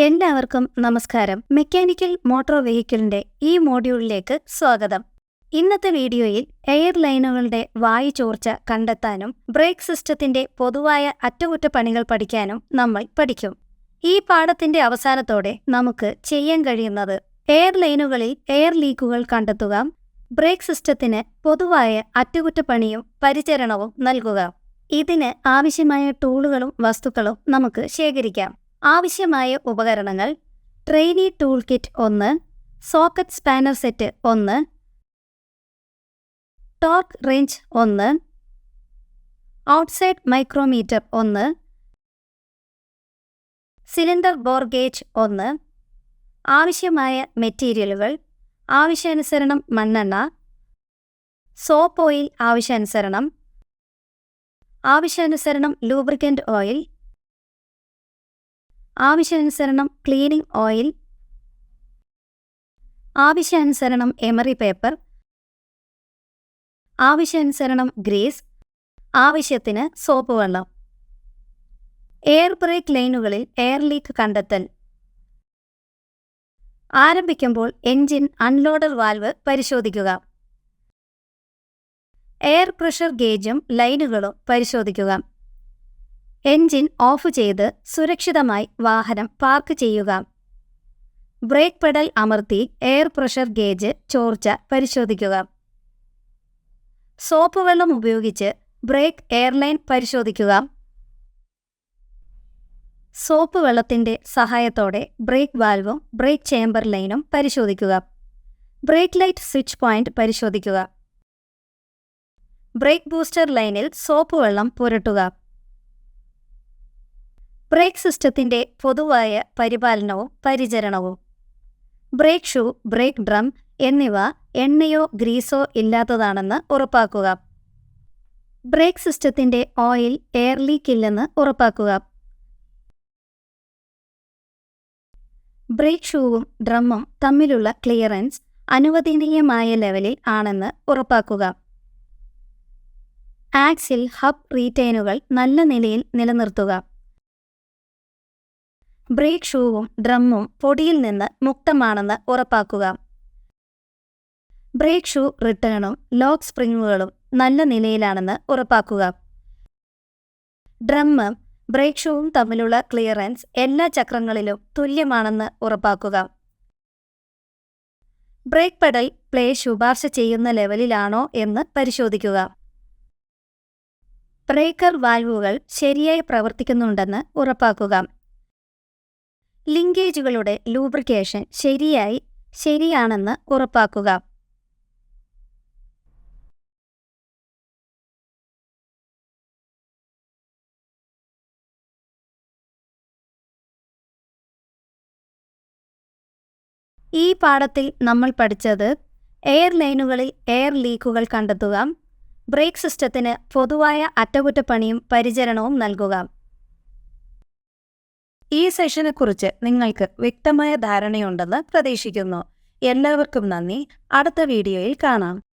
എല്ലാവർക്കും നമസ്കാരം. Mechanical motor വെഹിക്കിളിന്റെ ഈ മോഡ്യൂളിലേക്ക് സ്വാഗതം. ഇന്നത്തെ വീഡിയോയിൽ എയർലൈനുകളുടെ വായു ചോർച്ച കണ്ടെത്താനും ബ്രേക്ക് സിസ്റ്റത്തിന്റെ പൊതുവായ അറ്റകുറ്റപ്പണികൾ പഠിക്കാനും നമ്മൾ പഠിക്കും. ഈ പാഠത്തിന്റെ അവസാനത്തോടെ നമുക്ക് ചെയ്യാൻ കഴിയുന്നത് എയർലൈനുകളിൽ എയർ ലീക്കുകൾ കണ്ടെത്തുക, ബ്രേക്ക് സിസ്റ്റത്തിന് പൊതുവായ അറ്റകുറ്റപ്പണിയും പരിചരണവും നൽകുക. ഇതിന് ആവശ്യമായ ടൂളുകളും വസ്തുക്കളും നമുക്ക് ശേഖരിക്കാം. ആവശ്യമായ ഉപകരണങ്ങൾ: trainee tool kit 1, socket spanner set 1, torque wrench 1, outside micrometer 1, cylinder bore gauge 1. ആവശ്യമായ മെറ്റീരിയലുകൾ: ആവശ്യാനുസരണം മണ്ണെണ്ണ, സോപ്പ് ഓയിൽ ആവശ്യാനുസരണം ലൂബ്രിക്കൻ്റ് ഓയിൽ, ആവശ്യാനുസരണം ക്ലീനിംഗ് ഓയിൽ, ആവശ്യാനുസരണം എമറി പേപ്പർ, ആവശ്യാനുസരണം ഗ്രീസ്, ആവശ്യത്തിന് സോപ്പ് വെള്ളം. എയർ ബ്രേക്ക് ലൈനുകളിൽ എയർ ലീക്ക് കണ്ടെത്തൽ. ആരംഭിക്കുമ്പോൾ എൻജിൻ അൺലോഡർ വാൽവ് പരിശോധിക്കുക. എയർ പ്രഷർ ഗേജും ലൈനുകളും പരിശോധിക്കുക. എൻജിൻ ഓഫ് ചെയ്ത് സുരക്ഷിതമായി വാഹനം പാർക്ക് ചെയ്യുക. ബ്രേക്ക് പെഡൽ അമർത്തി എയർ പ്രഷർ ഗേജ് ചോർച്ച പരിശോധിക്കുക. സോപ്പ് വെള്ളം ഉപയോഗിച്ച് ബ്രേക്ക് എയർലൈൻ പരിശോധിക്കുക. സോപ്പ് വെള്ളത്തിന്റെ സഹായത്തോടെ ബ്രേക്ക് വാൽവും ബ്രേക്ക് ചേംബർ ലൈനും പരിശോധിക്കുക. ബ്രേക്ക് ലൈറ്റ് സ്വിച്ച് പോയിന്റ് പരിശോധിക്കുക. ബ്രേക്ക് ബൂസ്റ്റർ ലൈനിൽ സോപ്പ് വെള്ളം പുരട്ടുക. ബ്രേക്ക് സിസ്റ്റത്തിന്റെ പൊതുവായ പരിപാലനവും പരിചരണവും. ബ്രേക്ക് ഷൂ, ബ്രേക്ക് ഡ്രം എന്നിവ എണ്ണയോ ഗ്രീസോ ഇല്ലാത്തതാണെന്ന് ഉറപ്പാക്കുക. ബ്രേക്ക് സിസ്റ്റത്തിന്റെ ഓയിൽ എയർ ലീക്ക് ഇല്ലെന്ന് ഉറപ്പാക്കുക. ബ്രേക്ക് ഷൂവും ഡ്രമ്മും തമ്മിലുള്ള ക്ലിയറൻസ് അനുവദനീയമായ ലെവലിൽ ആണെന്ന് ഉറപ്പാക്കുക. ആക്സിൽ ഹബ് റീറ്റെയിനുകൾ നല്ല നിലയിൽ നിലനിർത്തുക. ബ്രേക്ക് ഷൂവും ഡ്രമ്മും പൊടിയിൽ നിന്ന് മുക്തമാണെന്ന് ഉറപ്പാക്കുക. ബ്രേക്ക് ഷൂ റിട്ടേണും ലോക്ക് സ്പ്രിങ്ങുകളും നല്ല നിലയിലാണെന്ന് ഉറപ്പാക്കുക. ഡ്രമ്മും ബ്രേക്ക് ഷൂവും തമ്മിലുള്ള ക്ലിയറൻസ് എല്ലാ ചക്രങ്ങളിലും തുല്യമാണെന്ന് ഉറപ്പാക്കുക. ബ്രേക്ക് പെഡൽ പ്ലേ ശുപാർശ ചെയ്യുന്ന ലെവലിലാണോ എന്ന് പരിശോധിക്കുക. ബ്രേക്കർ വാൽവുകൾ ശരിയായി പ്രവർത്തിക്കുന്നുണ്ടെന്ന് ഉറപ്പാക്കുക. ലിങ്കേജുകളുടെ ലൂബ്രിക്കേഷൻ ശരിയാണെന്ന് ഉറപ്പാക്കുക. ഈ പാഠത്തിൽ നമ്മൾ പഠിച്ചത് എയർലൈനുകളിൽ എയർ ലീക്കുകൾ കണ്ടെത്തുക, ബ്രേക്ക് സിസ്റ്റത്തിന് പൊതുവായ അറ്റകുറ്റപ്പണിയും പരിചരണവും നൽകുക. ഈ സെഷനെക്കുറിച്ച് നിങ്ങൾക്ക് വ്യക്തമായ ധാരണയുണ്ടെന്ന് പ്രതീക്ഷിക്കുന്നു. എല്ലാവർക്കും നന്ദി. അടുത്ത വീഡിയോയിൽ കാണാം.